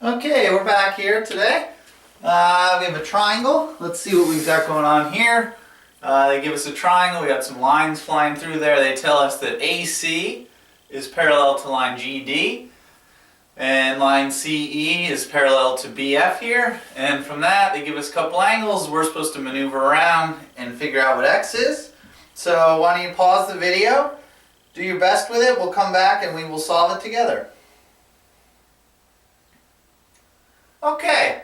Okay, we're back here today. We have a triangle. Let's see what we've got going on here. They give us a triangle. We got some lines flying through there. They tell us that AC is parallel to line GD, and line CE is parallel to BF here. And from that, they give us a couple angles. We're supposed to maneuver around and figure out what X is. So why don't you pause the video, do your best with it. We'll come back and we will solve it together. Okay,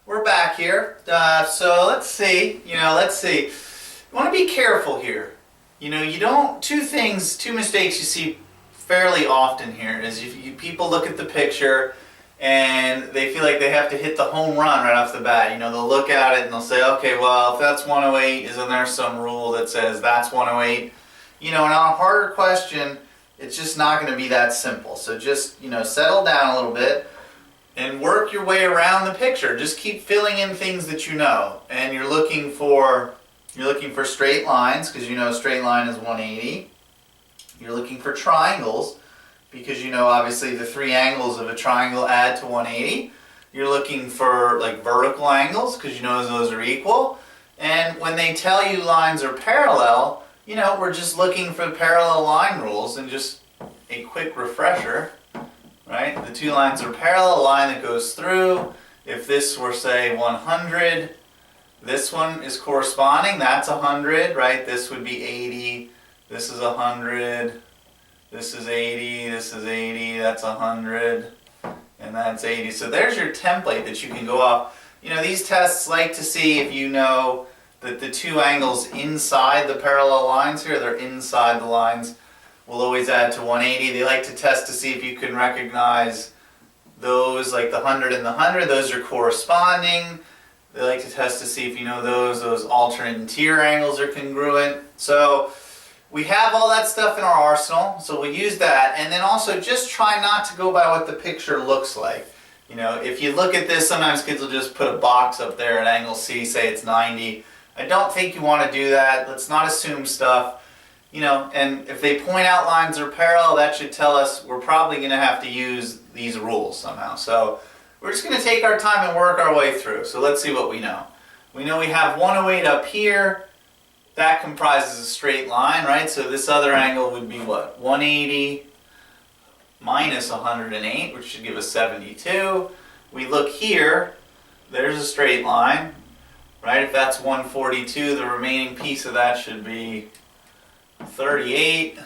we're back here. So let's see. You want to be careful here. You don't. Two mistakes you see fairly often here is people look at the picture and they feel like they have to hit the home run right off the bat. They'll look at it and they'll say, okay, well, if that's 108, isn't there some rule that says that's 108? And on a harder question, it's just not going to be that simple. So just, settle down a little bit and work your way around the picture. Just keep filling in things that you know. And you're looking for straight lines, because straight line is 180. You're looking for triangles, because obviously the three angles of a triangle add to 180. You're looking for like vertical angles, because those are equal. And when they tell you lines are parallel, we're just looking for parallel line rules. And just a quick refresher. Right? The two lines are parallel, a line that goes through. If this were, say, 100, this one is corresponding, that's 100, right? This would be 80, this is 100, this is 80, this is 80, that's 100, and that's 80. So there's your template that you can go off. These tests like to see if you know that the two angles inside the parallel lines here, they're inside the lines, will always add to 180. They like to test to see if you can recognize those, like the 100 and the 100, those are corresponding. They like to test to see if those alternate interior angles are congruent. So we have all that stuff in our arsenal, so we'll use that. And then also just try not to go by what the picture looks like. If you look at this, sometimes kids will just put a box up there at angle C, say it's 90. I don't think you want to do that. Let's not assume stuff. And if they point out lines are parallel, that should tell us we're probably going to have to use these rules somehow. So we're just going to take our time and work our way through. So let's see what we know. We know we have 108 up here. That comprises a straight line, right? So this other angle would be what? 180 minus 108, which should give us 72. We look here. There's a straight line, right? If that's 142, the remaining piece of that should be 38,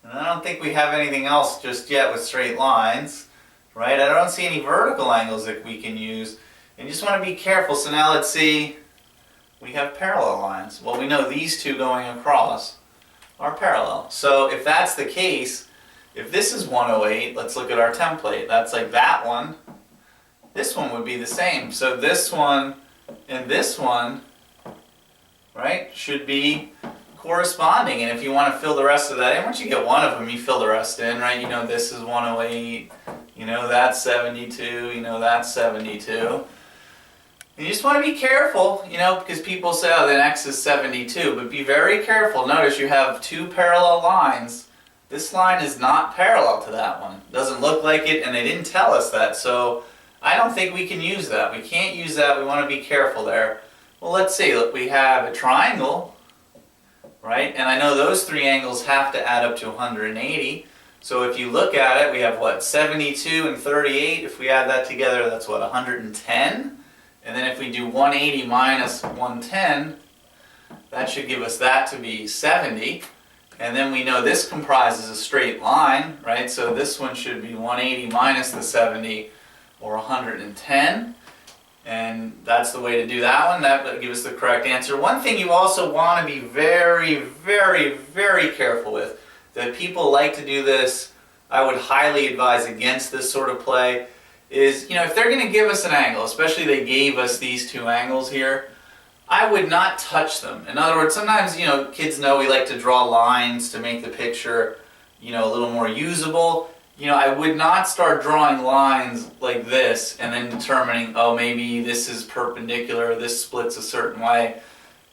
and I don't think we have anything else just yet with straight lines, right? I don't see any vertical angles that we can use, and you just want to be careful. So now let's see, we have parallel lines. Well, we know these two going across are parallel. So if that's the case, if this is 108, let's look at our template. That's like that one. This one would be the same. So this one and this one, right, should be corresponding. And if you want to fill the rest of that in, once you get one of them, you fill the rest in, right? This is 108, that's 72, that's 72. And you just want to be careful, because people say, oh, then X is 72, but be very careful. Notice you have two parallel lines. This line is not parallel to that one. It doesn't look like it, and they didn't tell us that, so I don't think we can use that. We can't use that. We want to be careful there. Well, let's see. Look, we have a triangle, right? And I know those three angles have to add up to 180. So if you look at it, we have what? 72 and 38. If we add that together, that's what? 110. And then if we do 180 minus 110, that should give us that to be 70. And then we know this comprises a straight line, right? So this one should be 180 minus the 70, or 110. And that's the way to do that one. That would give us the correct answer. One thing you also want to be very, very, very careful with, that people like to do this, I would highly advise against this sort of play, is, if they're going to give us an angle, especially they gave us these two angles here, I would not touch them. In other words, sometimes, kids know we like to draw lines to make the picture, a little more usable. I would not start drawing lines like this and then determining, oh, maybe this is perpendicular, this splits a certain way.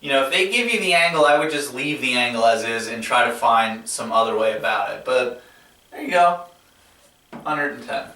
If they give you the angle, I would just leave the angle as is and try to find some other way about it. But there you go, 110.